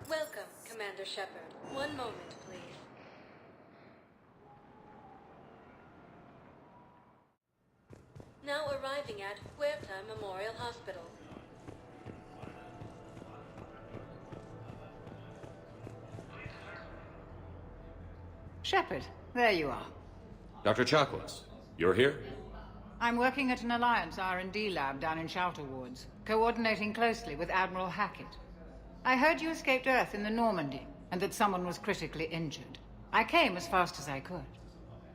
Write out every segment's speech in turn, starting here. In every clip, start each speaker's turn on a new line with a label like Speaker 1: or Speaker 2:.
Speaker 1: Welcome, Commander Shepard. One moment, please. Now arriving at Huerta Memorial Hospital.
Speaker 2: Shepard, there you are.
Speaker 3: Dr. Chakwas, you're here?
Speaker 2: I'm working at an Alliance R&D lab down in Shelter Wards, coordinating closely with Admiral Hackett. I heard you escaped Earth in the Normandy, and that someone was critically injured. I came as fast as I could.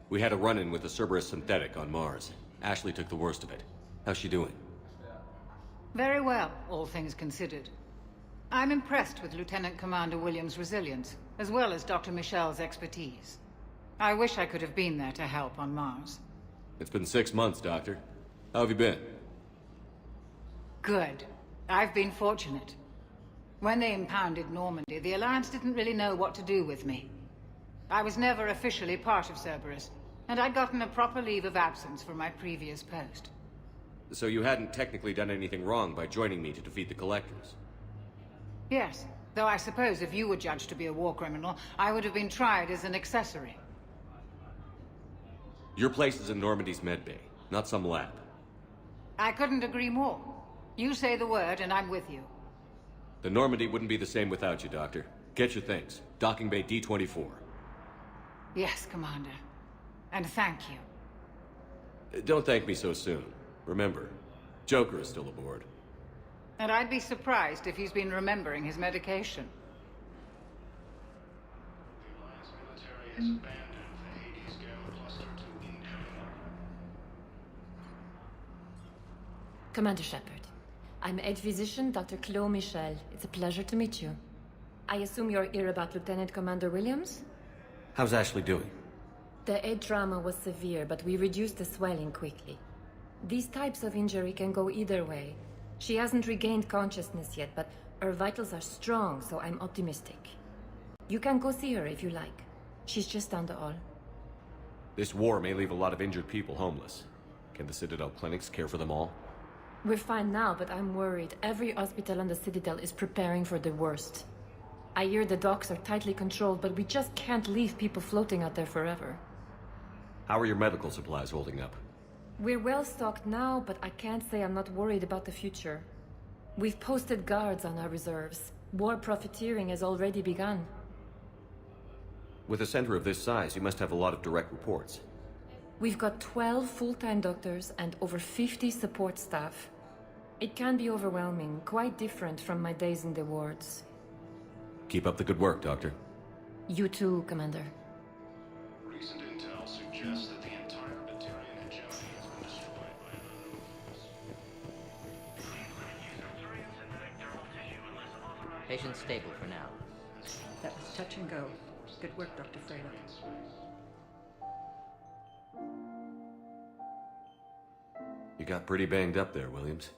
Speaker 3: We had a run-in with the Cerberus synthetic on Mars. Ashley took the worst of it. How's she doing?
Speaker 2: Very well, all things considered. I'm impressed with Lieutenant Commander Williams' resilience, as well as Dr. Michel's expertise. I wish I could have been there to help on Mars.
Speaker 3: It's been 6 months, Doctor. How have you been?
Speaker 2: Good. I've been fortunate. When they impounded Normandy, the Alliance didn't really know what to do with me. I was never officially part of Cerberus, and I'd gotten a proper leave of absence from my previous post.
Speaker 3: So you hadn't technically done anything wrong by joining me to defeat the Collectors?
Speaker 2: Yes, though I suppose if you were judged to be a war criminal, I would have been tried as an accessory.
Speaker 3: Your place is in Normandy's medbay, not some lab.
Speaker 2: I couldn't agree more. You say the word and I'm with you.
Speaker 3: The Normandy wouldn't be the same without you, Doctor. Get your things. Docking bay D-24.
Speaker 2: Yes, Commander. And thank you.
Speaker 3: Don't thank me so soon. Remember, Joker is still aboard.
Speaker 2: And I'd be surprised if he's been remembering his medication.
Speaker 4: The Alliance military has abandoned the Hades Gamma Cluster to incoming.
Speaker 5: Commander Shepard, I'm Edge Physician Dr. Chloe Michel. It's a pleasure to meet you. I assume you're here about Lieutenant Commander Williams?
Speaker 3: How's Ashley doing?
Speaker 5: The head trauma was severe, but we reduced the swelling quickly. These types of injury can go either way. She hasn't regained consciousness yet, but her vitals are strong, so I'm optimistic. You can go see her if you like. She's just down the hall.
Speaker 3: This war may leave a lot of injured people homeless. Can the Citadel clinics care for them all?
Speaker 5: We're fine now, but I'm worried. Every hospital on the Citadel is preparing for the worst. I hear the docks are tightly controlled, but we just can't leave people floating out there forever.
Speaker 3: How are your medical supplies holding up?
Speaker 5: We're well stocked now, but I can't say I'm not worried about the future. We've posted guards on our reserves. War profiteering has already begun.
Speaker 3: With a center of this size, you must have a lot of direct reports.
Speaker 5: We've got 12 full-time doctors and over 50 support staff. It can be overwhelming, quite different from my days in the wards.
Speaker 3: Keep up the good work, Doctor.
Speaker 5: You too, Commander.
Speaker 4: Recent intel suggests that the entire Batarian hegemony has been destroyed by an unknown.
Speaker 6: Patient stable for now.
Speaker 7: That was touch and go. Good work, Dr. Freyla.
Speaker 3: You got pretty banged up there, Williams.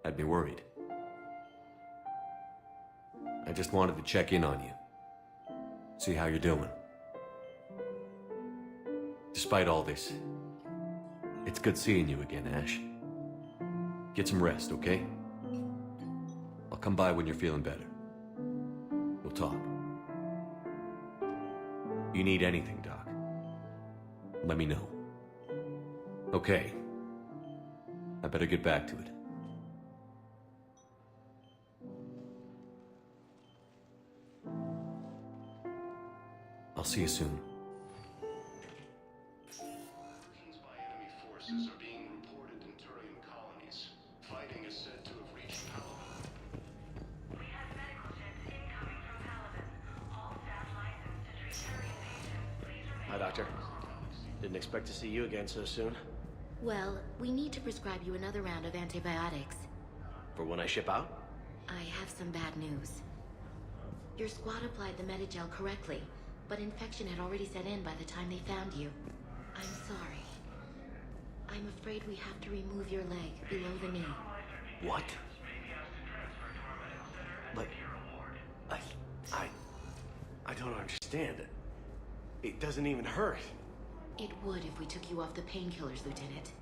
Speaker 3: Had me worried. I just wanted to check in on you. See how you're doing. Despite all this, it's good seeing you again, Ash. Get some rest, okay? I'll come by when you're feeling better. We'll talk. You need anything, Doc, let me know. Okay. I better get back to it. I'll see you soon.
Speaker 4: Incursions by enemy forces are being reported in Turian colonies. Fighting is said to have reached Pelaamassa.
Speaker 1: We have medical ships incoming from Pelaamassa. All staff licensed to treat Turian patients. Please remain.
Speaker 8: Hi, Doctor. Didn't expect to see you again so soon.
Speaker 9: Well, we need to prescribe you another round of antibiotics.
Speaker 8: For when I ship out?
Speaker 9: I have some bad news. Your squad applied the Medigel correctly, but infection had already set in by the time they found you. I'm sorry. I'm afraid we have to remove your leg below the knee.
Speaker 8: What? Like, I don't understand. It doesn't even hurt.
Speaker 9: It would if we took you off the painkillers, Lieutenant.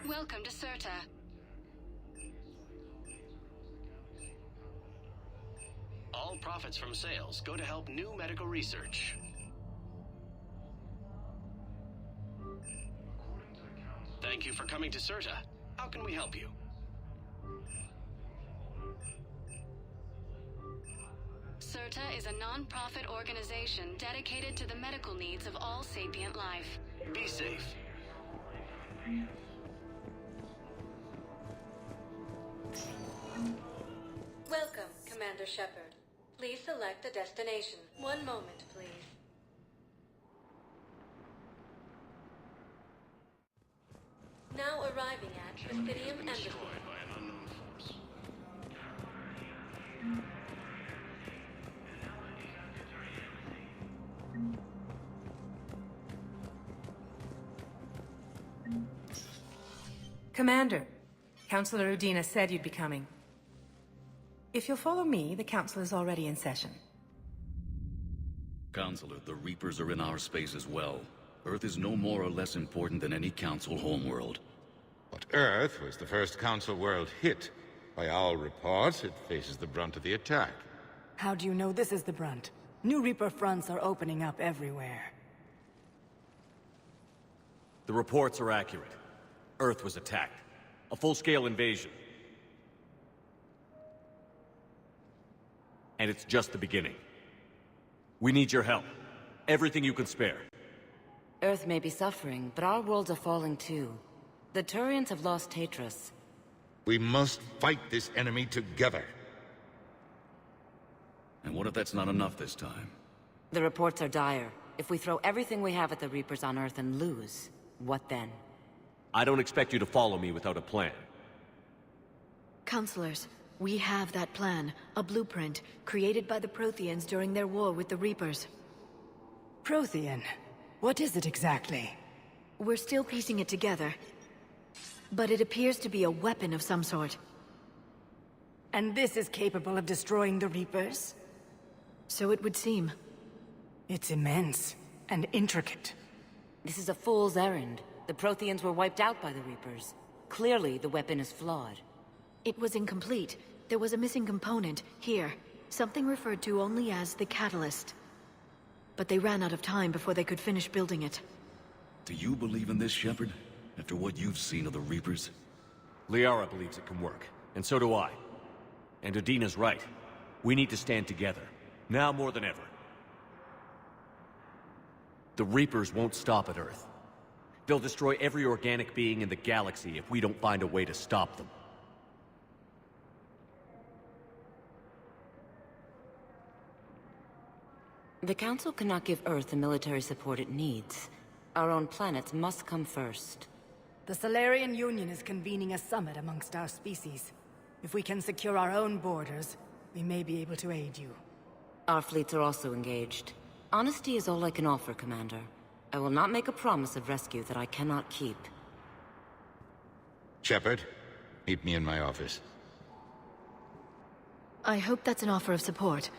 Speaker 6: welcome to Serta.
Speaker 10: All profits from sales go to help new medical research. Thank you for coming to Serta. How can we help you?
Speaker 6: Serta is a non-profit organization dedicated to the medical needs of all sapient life.
Speaker 10: Be safe.
Speaker 6: Welcome, Commander Shepard. Please select a destination. One moment, please. Now arriving at Presidium Embassy.
Speaker 4: Destroyed by an unknown force.
Speaker 11: Commander, Councillor Udina said you'd be coming. If you'll follow me, the Council is already in session.
Speaker 12: Counselor, the Reapers are in our space as well. Earth is no more or less important than any Council homeworld.
Speaker 13: But Earth was the first Council world hit. By all reports, it faces the brunt of the attack.
Speaker 14: How do you know this is the brunt? New Reaper fronts are opening up everywhere.
Speaker 3: The reports are accurate. Earth was attacked. A full-scale invasion. And it's just the beginning. We need your help. Everything you can spare.
Speaker 15: Earth may be suffering, but our worlds are falling too. The Turians have lost Tatris.
Speaker 13: We must fight this enemy together.
Speaker 12: And what if that's not enough this time?
Speaker 15: The reports are dire. If we throw everything we have at the Reapers on Earth and lose, what then?
Speaker 3: I don't expect you to follow me without a plan.
Speaker 9: Counselors, we have that plan. A blueprint, created by the Protheans during their war with the Reapers.
Speaker 14: Prothean? What is it exactly?
Speaker 9: We're still piecing it together. But it appears to be a weapon of some sort.
Speaker 14: And this is capable of destroying the Reapers?
Speaker 9: So it would seem.
Speaker 14: It's immense and intricate.
Speaker 15: This is a fool's errand. The Protheans were wiped out by the Reapers. Clearly, the weapon is flawed.
Speaker 9: It was incomplete. There was a missing component, here. Something referred to only as the catalyst. But they ran out of time before they could finish building it.
Speaker 12: Do you believe in this, Shepard? After what you've seen of the Reapers?
Speaker 3: Liara believes it can work, and so do I. And Udina's right. We need to stand together. Now more than ever. The Reapers won't stop at Earth. They'll destroy every organic being in the galaxy if we don't find a way to stop them.
Speaker 15: The Council cannot give Earth the military support it needs. Our own planets must come first.
Speaker 14: The Solarian Union is convening a summit amongst our species. If we can secure our own borders, we may be able to aid you.
Speaker 15: Our fleets are also engaged. Honesty is all I can offer, Commander. I will not make a promise of rescue that I cannot keep.
Speaker 13: Shepard, meet me in my office.
Speaker 9: I hope that's an offer of support.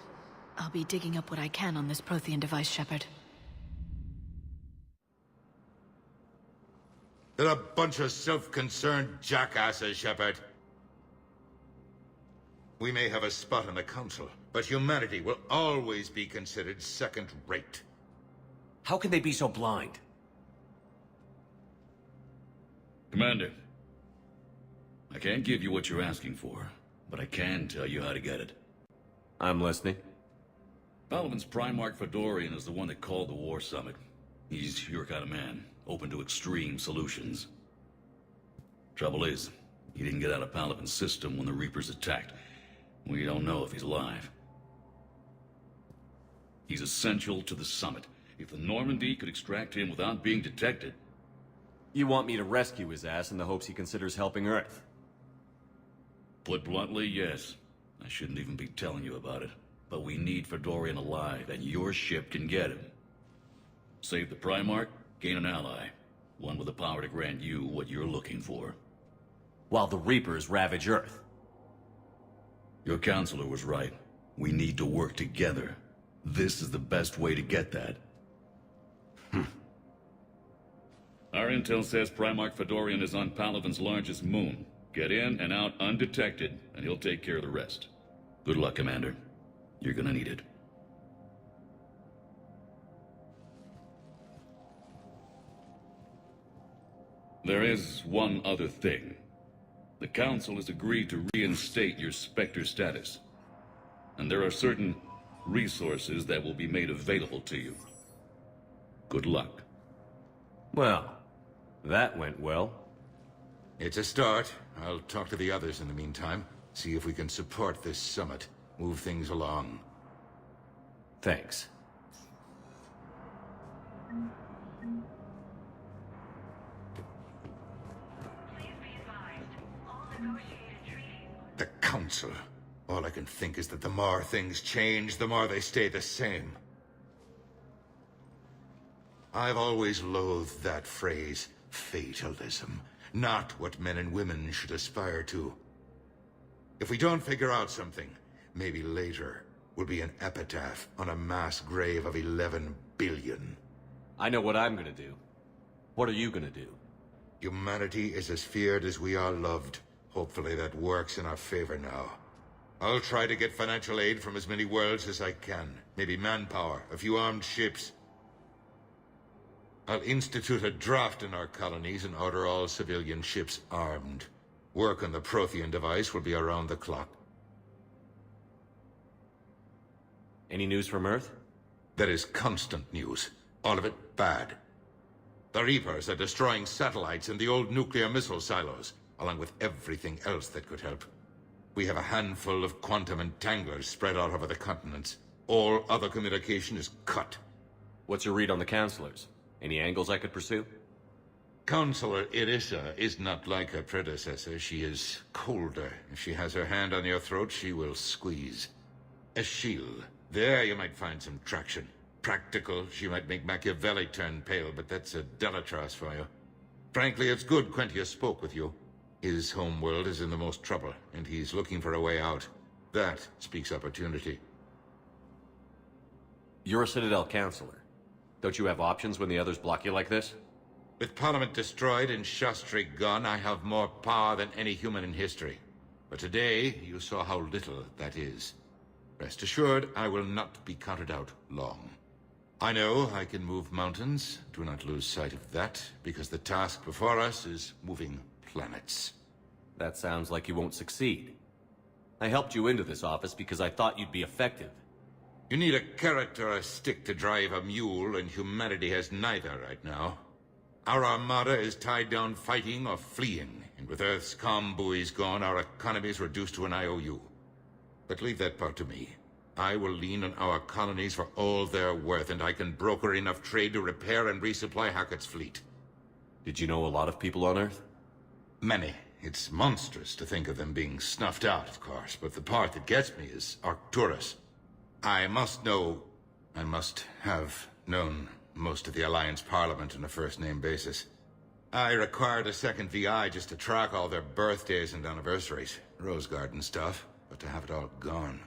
Speaker 9: I'll be digging up what I can on this Prothean device, Shepard.
Speaker 13: They're a bunch of self-concerned jackasses, Shepard. We may have a spot in the Council, but humanity will always be considered second-rate.
Speaker 3: How can they be so blind?
Speaker 12: Commander, I can't give you what you're asking for, but I can tell you how to get it.
Speaker 3: I'm listening.
Speaker 12: Palaven's Primarch Fedorian is the one that called the War Summit. He's your kind of man, open to extreme solutions. Trouble is, he didn't get out of Palaven's system when the Reapers attacked. We don't know if he's alive. He's essential to the summit. If the Normandy could extract him without being detected...
Speaker 3: You want me to rescue his ass in the hopes he considers helping Earth?
Speaker 12: Put bluntly, yes. I shouldn't even be telling you about it. But we need Fedorian alive, and your ship can get him. Save the Primarch, gain an ally. One with the power to grant you what you're looking for.
Speaker 3: While the Reapers ravage Earth.
Speaker 12: Your counselor was right. We need to work together. This is the best way to get that. Our intel says Primarch Fedorian is on Palaven's largest moon. Get in and out undetected, and he'll take care of the rest. Good luck, Commander. You're gonna need it. There is one other thing. The Council has agreed to reinstate your Spectre status. And there are certain resources that will be made available to you. Good luck.
Speaker 3: Well, that went well.
Speaker 13: It's a start. I'll talk to the others in the meantime. See if we can support this summit. Move things along.
Speaker 3: Thanks.
Speaker 13: The Council. All I can think is that the more things change, the more they stay the same. I've always loathed that phrase, fatalism. Not what men and women should aspire to. If we don't figure out something, maybe later will be an epitaph on a mass grave of 11 billion.
Speaker 3: I know what I'm gonna do. What are you gonna do?
Speaker 13: Humanity is as feared as we are loved. Hopefully that works in our favor now. I'll try to get financial aid from as many worlds as I can. Maybe manpower, a few armed ships. I'll institute a draft in our colonies and order all civilian ships armed. Work on the Prothean device will be around the clock.
Speaker 3: Any news from Earth?
Speaker 13: There is constant news. All of it bad. The Reapers are destroying satellites and the old nuclear missile silos, along with everything else that could help. We have a handful of quantum entanglers spread out over the continents. All other communication is cut.
Speaker 3: What's your read on the counselors? Any angles I could pursue?
Speaker 13: Counselor Irissa is not like her predecessor. She is colder. If she has her hand on your throat, she will squeeze. Eschil. There you might find some traction. Practical, she might make Machiavelli turn pale, but that's a Delatras for you. Frankly, it's good Quentius spoke with you. His homeworld is in the most trouble, and he's looking for a way out. That speaks opportunity.
Speaker 3: You're a Citadel counselor. Don't you have options when the others block you like this?
Speaker 13: With Parliament destroyed and Shastri gone, I have more power than any human in history. But today, you saw how little that is. Rest assured, I will not be counted out long. I know I can move mountains. Do not lose sight of that, because the task before us is moving planets.
Speaker 3: That sounds like you won't succeed. I helped you into this office because I thought you'd be effective.
Speaker 13: You need a carrot or a stick to drive a mule, and humanity has neither right now. Our armada is tied down fighting or fleeing, and with Earth's comm buoys gone, our economy is reduced to an IOU. But leave that part to me. I will lean on our colonies for all they're worth, and I can broker enough trade to repair and resupply Hackett's fleet.
Speaker 3: Did you know a lot of people on Earth?
Speaker 13: Many. It's monstrous to think of them being snuffed out, of course, but the part that gets me is Arcturus. I must have known most of the Alliance Parliament on a first-name basis. I required a second VI just to track all their birthdays and anniversaries. Rose Garden stuff, but to have it all gone.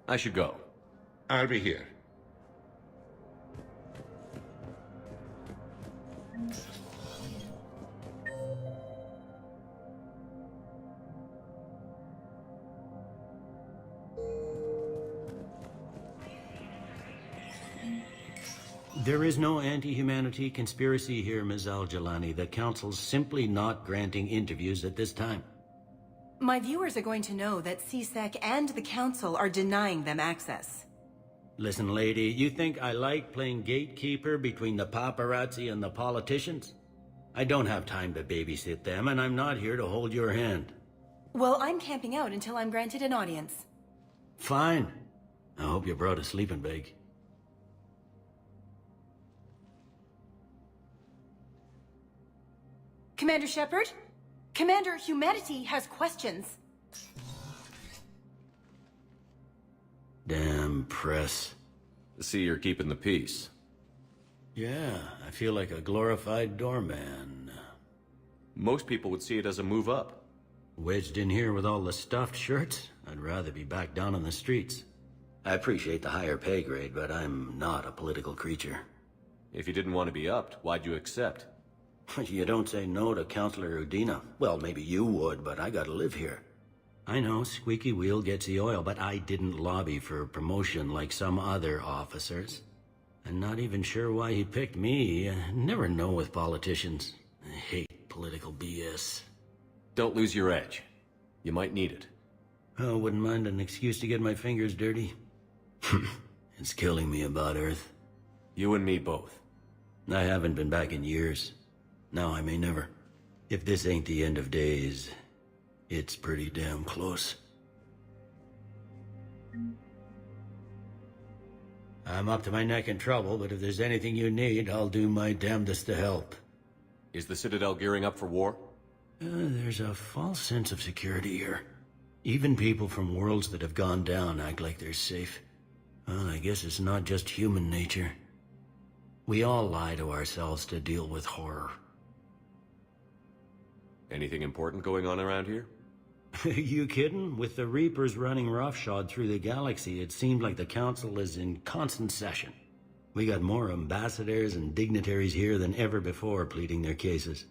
Speaker 3: I should go.
Speaker 13: I'll be here.
Speaker 16: There is no anti-humanity conspiracy here, Ms. Al-Jalani. The Council's simply not granting interviews at this time.
Speaker 11: My viewers are going to know that CSEC and the Council are denying them access.
Speaker 16: Listen, lady, you think I like playing gatekeeper between the paparazzi and the politicians? I don't have time to babysit them, and I'm not here to hold your hand.
Speaker 11: Well, I'm camping out until I'm granted an audience.
Speaker 16: Fine. I hope you brought a sleeping bag.
Speaker 11: Commander Shepard? Commander, humanity has questions.
Speaker 16: Damn press.
Speaker 3: See, you're keeping the peace.
Speaker 16: Yeah, I feel like a glorified doorman.
Speaker 3: Most people would see it as a move up.
Speaker 16: Wedged in here with all the stuffed shirts? I'd rather be back down on the streets. I appreciate the higher pay grade, but I'm not a political creature.
Speaker 3: If you didn't want to be upped, why'd you accept?
Speaker 16: You don't say no to Counselor Udina. Well, maybe you would, but I gotta live here. I know, squeaky wheel gets the oil, but I didn't lobby for a promotion like some other officers. I'm not even sure why he picked me. I never know with politicians. I hate political BS.
Speaker 3: Don't lose your edge. You might need it.
Speaker 16: Oh, wouldn't mind an excuse to get my fingers dirty. It's killing me about Earth.
Speaker 3: You and me both.
Speaker 16: I haven't been back in years. Now I may never. If this ain't the end of days, it's pretty damn close. I'm up to my neck in trouble, but if there's anything you need, I'll do my damnedest to help.
Speaker 3: Is the Citadel gearing up for war?
Speaker 16: There's a false sense of security here. Even people from worlds that have gone down act like they're safe. Well, I guess it's not just human nature. We all lie to ourselves to deal with horror.
Speaker 3: Anything important going on around here?
Speaker 16: You kidding? With the Reapers running roughshod through the galaxy, it seemed like the Council is in constant session. We got more ambassadors and dignitaries here than ever before pleading their cases.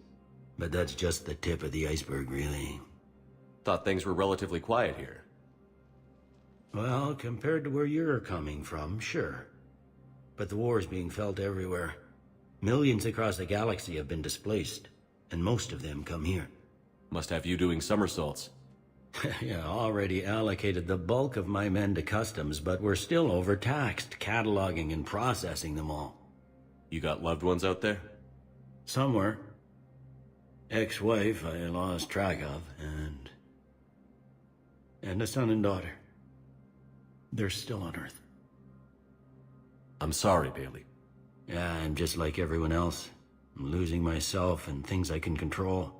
Speaker 16: But that's just the tip of the iceberg, really.
Speaker 3: Thought things were relatively quiet here.
Speaker 16: Well, compared to where you're coming from, sure. But the war's being felt everywhere. Millions across the galaxy have been displaced, and most of them come here.
Speaker 3: Must have you doing somersaults.
Speaker 16: Yeah, already allocated the bulk of my men to customs, but we're still overtaxed, cataloging and processing them all.
Speaker 3: You got loved ones out there?
Speaker 16: Somewhere. Ex-wife I lost track of, and a son and daughter. They're still on Earth.
Speaker 3: I'm sorry, Bailey.
Speaker 16: Yeah, I'm just like everyone else. I'm losing myself and things I can control.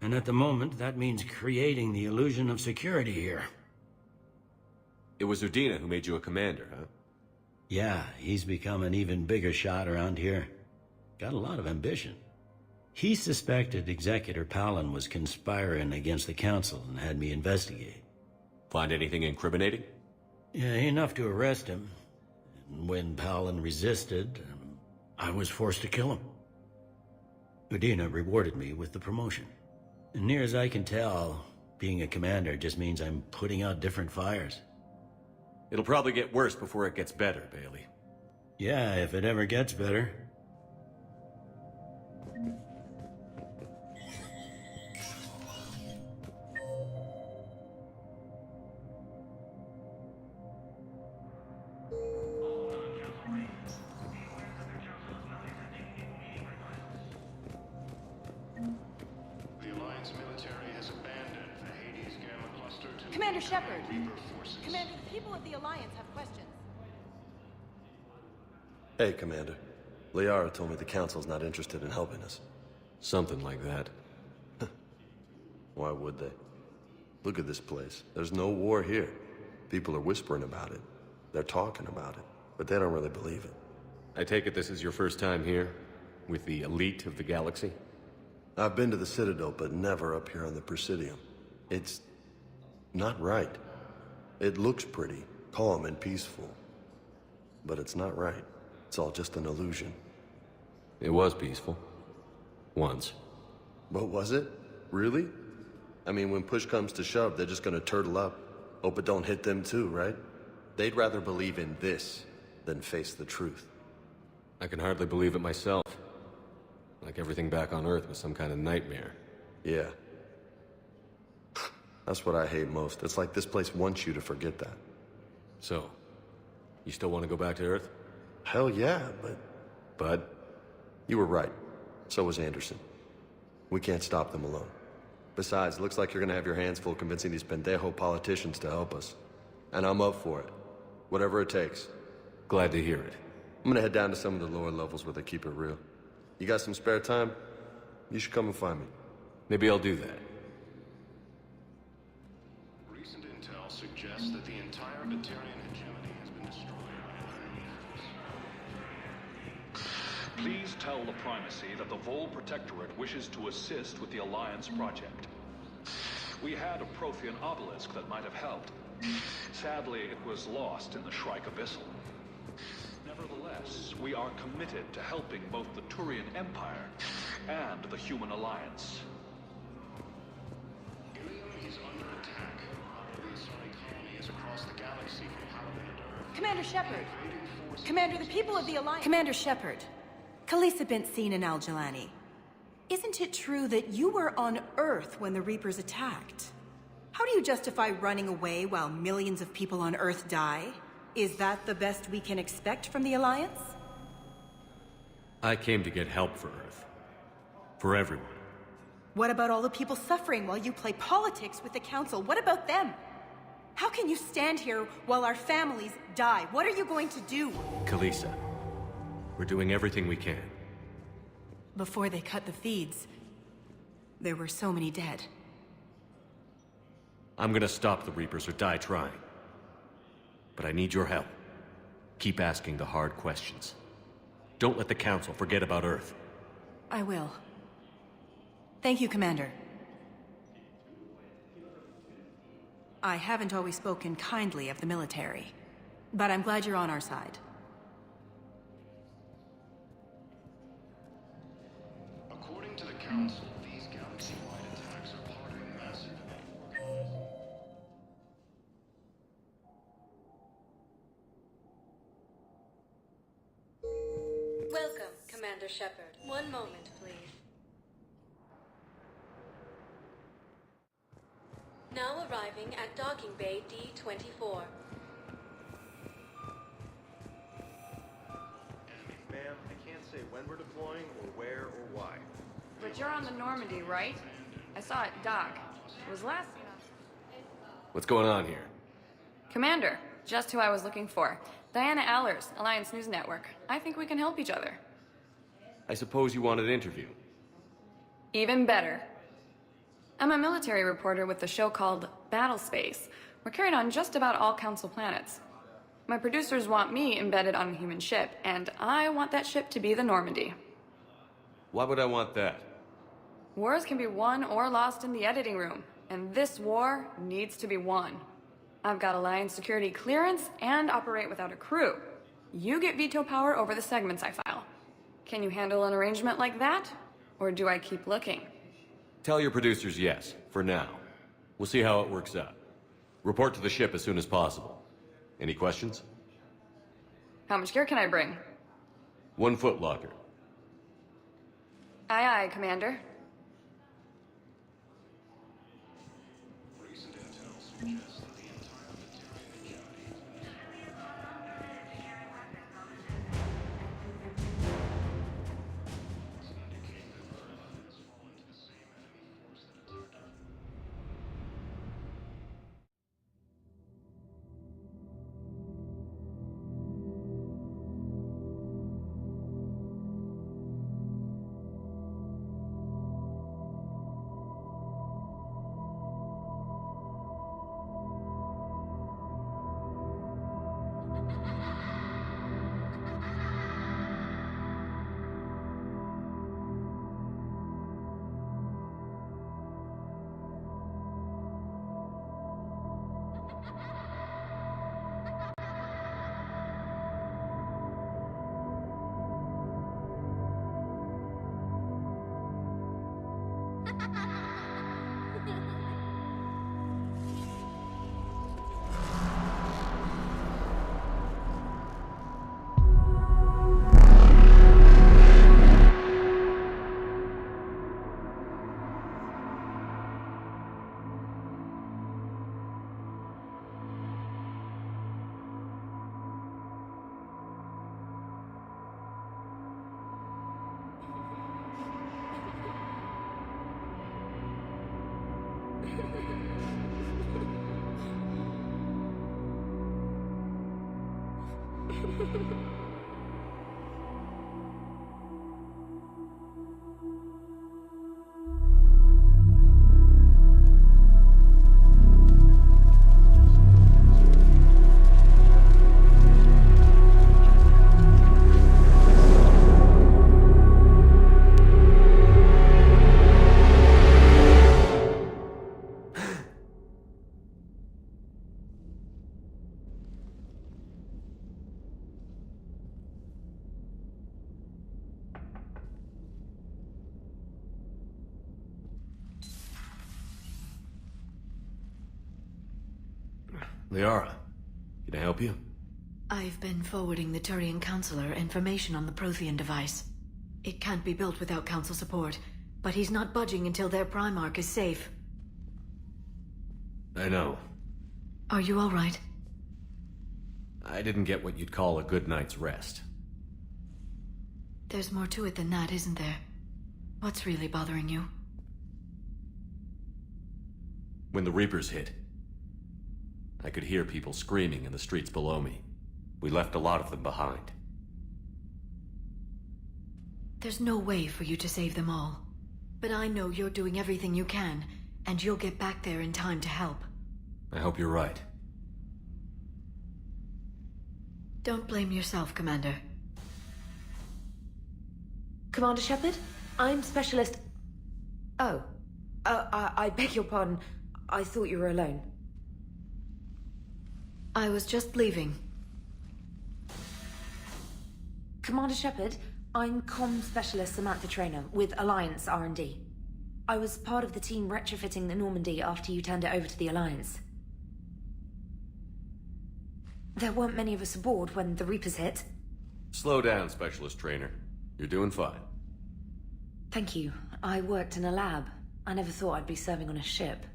Speaker 16: And at the moment, that means creating the illusion of security here.
Speaker 3: It was Udina who made you a commander, huh?
Speaker 16: Yeah, he's become an even bigger shot around here. Got a lot of ambition. He suspected Executor Palin was conspiring against the Council and had me investigate.
Speaker 3: Find anything incriminating?
Speaker 16: Yeah, enough to arrest him. And when Palin resisted, I was forced to kill him. Udina rewarded me with the promotion. And near as I can tell, being a commander just means I'm putting out different fires.
Speaker 3: It'll probably get worse before it gets better, Bailey.
Speaker 16: Yeah, if it ever gets better.
Speaker 17: Commander Shepard! Commander, the people of the Alliance have questions.
Speaker 18: Hey, Commander. Liara told me the Council's not interested in helping us.
Speaker 3: Something like that.
Speaker 18: Why would they? Look at this place. There's no war here. People are whispering about it. They're talking about it, but they don't really believe it.
Speaker 3: I take it this is your first time here? With the elite of the galaxy?
Speaker 18: I've been to the Citadel, but never up here on the Presidium. It's not right. It looks pretty, calm and peaceful. But it's not right. It's all just an illusion.
Speaker 3: It was peaceful. Once.
Speaker 18: But was it? Really? I mean, when push comes to shove, they're just gonna turtle up. Hope it don't hit them too, right? They'd rather believe in this than face the truth.
Speaker 3: I can hardly believe it myself. Like everything back on Earth was some kind of nightmare.
Speaker 18: Yeah. That's what I hate most. It's like this place wants you to forget that.
Speaker 3: So, you still want to go back to Earth?
Speaker 18: Hell yeah, but...
Speaker 3: But?
Speaker 18: You were right. So was Anderson. We can't stop them alone. Besides, looks like you're gonna have your hands full convincing these pendejo politicians to help us. And I'm up for it. Whatever it takes.
Speaker 3: Glad to hear it.
Speaker 18: I'm gonna head down to some of the lower levels where they keep it real. You got some spare time? You should come and find me.
Speaker 3: Maybe I'll do that.
Speaker 4: Recent intel suggests that the entire Batarian hegemony has been destroyed by the
Speaker 19: Please tell the Primacy that the Vol Protectorate wishes to assist with the Alliance project. We had a Prothean obelisk that might have helped. Sadly, it was lost in the Shrike Abyssal. Nevertheless, we are committed to helping both the Turian Empire and the Human Alliance.
Speaker 4: Ilium is under attack. The Asari colony is across the galaxy from Pelaamassa to Earth.
Speaker 17: Commander Shepard! Commander, the people of the Alliance...
Speaker 20: Commander Shepard, Khaleesa bint Sin and Al-Jalani. Isn't it true that you were on Earth when the Reapers attacked? How do you justify running away while millions of people on Earth die? Is that the best we can expect from the Alliance?
Speaker 3: I came to get help for Earth. For everyone.
Speaker 20: What about all the people suffering while you play politics with the Council? What about them? How can you stand here while our families die? What are you going to do?
Speaker 3: Khaleesa, we're doing everything we can.
Speaker 20: Before they cut the feeds, there were so many dead.
Speaker 3: I'm gonna stop the Reapers or die trying. But I need your help. Keep asking the hard questions. Don't let the Council forget about Earth.
Speaker 20: I will. Thank you, Commander. I haven't always spoken kindly of the military, but I'm glad you're on our side.
Speaker 4: According to the Council, these galaxy-wide attacks are part of a massive
Speaker 6: Welcome, Commander Shepard. One moment, please. Now arriving at Docking Bay D-24.
Speaker 8: Ma'am, I can't say when we're deploying or where or why.
Speaker 21: But you're on the Normandy, right? I saw it dock. It was last...
Speaker 3: What's going on here?
Speaker 21: Commander, just who I was looking for. Diana Allers, Alliance News Network. I think we can help each other.
Speaker 3: I suppose you want an interview.
Speaker 21: Even better. I'm a military reporter with the show called Battle Space. We're carried on just about all Council planets. My producers want me embedded on a human ship, and I want that ship to be the Normandy.
Speaker 3: Why would I want that?
Speaker 21: Wars can be won or lost in the editing room, and this war needs to be won. I've got Alliance security clearance and operate without a crew. You get veto power over the segments I file. Can you handle an arrangement like that? Or do I keep looking?
Speaker 3: Tell your producers yes, for now. We'll see how it works out. Report to the ship as soon as possible. Any questions?
Speaker 21: How much gear can I bring?
Speaker 3: 1 foot locker.
Speaker 21: Aye, aye, Commander.
Speaker 4: recent intel suggests that the entire Batarian
Speaker 3: Liara, can I help you?
Speaker 9: I've been forwarding the Turian Counselor information on the Prothean device. It can't be built without Council support, but he's not budging until their Primarch is safe.
Speaker 3: I know.
Speaker 9: Are you all right?
Speaker 3: I didn't get what you'd call a good night's rest.
Speaker 9: There's more to it than that, isn't there? What's really bothering you?
Speaker 3: When the Reapers hit, I could hear people screaming in the streets below me. We left a lot of them behind.
Speaker 9: There's no way for you to save them all. But I know you're doing everything you can, and you'll get back there in time to help.
Speaker 3: I hope you're right.
Speaker 9: Don't blame yourself, Commander.
Speaker 5: Commander Shepard, I'm Specialist... Oh. I beg your pardon. I thought you were alone.
Speaker 9: I was just leaving.
Speaker 5: Commander Shepard, I'm Comm Specialist Samantha Traynor with Alliance R&D. I was part of the team retrofitting the Normandy after you turned it over to the Alliance. There weren't many of us aboard when the Reapers hit.
Speaker 3: Slow down, Specialist Trainer. You're doing fine.
Speaker 5: Thank you. I worked in a lab. I never thought I'd be serving on a ship.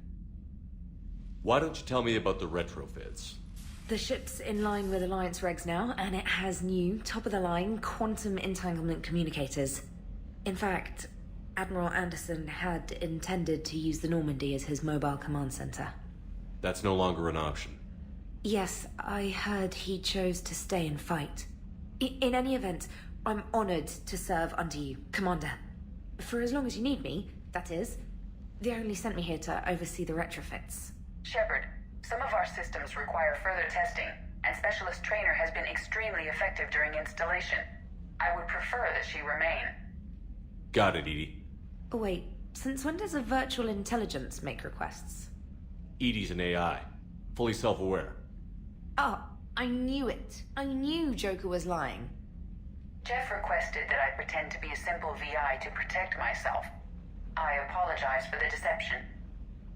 Speaker 3: Why don't you tell me about the retrofits?
Speaker 5: The ship's in line with Alliance regs now, and it has new, top-of-the-line, quantum entanglement communicators. In fact, Admiral Anderson had intended to use the Normandy as his mobile command center.
Speaker 3: That's no longer an option.
Speaker 5: Yes, I heard he chose to stay and fight. In any event, I'm honored to serve under you, Commander. For as long as you need me, that is. They only sent me here to oversee the retrofits.
Speaker 2: Shepard, some of our systems require further testing, and Specialist Trainer has been extremely effective during installation. I would prefer that she remain.
Speaker 3: Got it, Edie.
Speaker 5: Oh, wait, since when does a virtual intelligence make requests?
Speaker 3: Edie's an AI. Fully self-aware.
Speaker 5: Oh, I knew it. I knew Joker was lying.
Speaker 2: Jeff requested that I pretend to be a simple VI to protect myself. I apologize for the deception.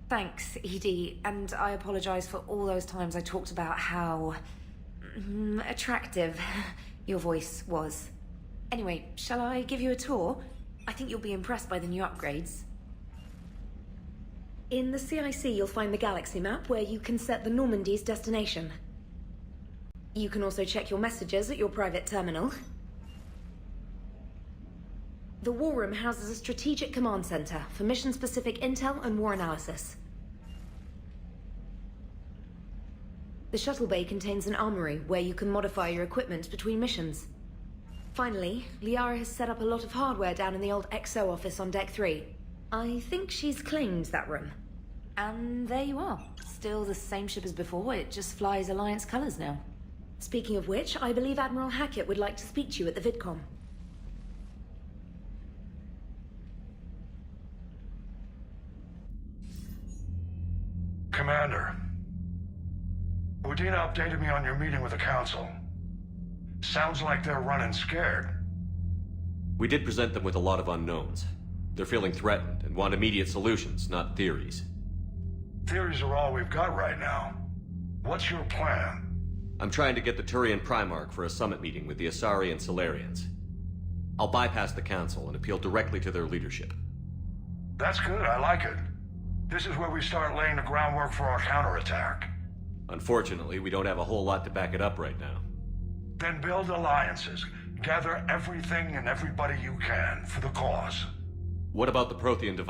Speaker 5: Thanks, Edie, and I apologize for all those times I talked about how... attractive your voice was. Anyway, shall I give you a tour? I think you'll be impressed by the new upgrades. In the CIC, you'll find the galaxy map where you can set the Normandy's destination. You can also check your messages at your private terminal. The War Room houses a strategic command center for mission-specific intel and war analysis. The shuttle bay contains an armory where you can modify your equipment between missions. Finally, Liara has set up a lot of hardware down in the old XO office on Deck 3. I think she's claimed that room. And there you are. Still the same ship as before, it just flies Alliance colors now. Speaking of which, I believe Admiral Hackett would like to speak to you at the VidCom.
Speaker 22: Commander, Udina updated me on your meeting with the Council. Sounds like they're running scared.
Speaker 3: We did present them with a lot of unknowns. They're feeling threatened and want immediate solutions, not theories.
Speaker 22: Theories are all we've got right now. What's your plan?
Speaker 3: I'm trying to get the Turian Primarch for a summit meeting with the Asari and Solarians. I'll bypass the Council and appeal directly to their leadership.
Speaker 22: That's good, I like it. This is where we start laying the groundwork for our counterattack.
Speaker 3: Unfortunately, we don't have a whole lot to back it up right now.
Speaker 22: Then build alliances. Gather everything and everybody you can for the cause.
Speaker 3: What about the Prothean device?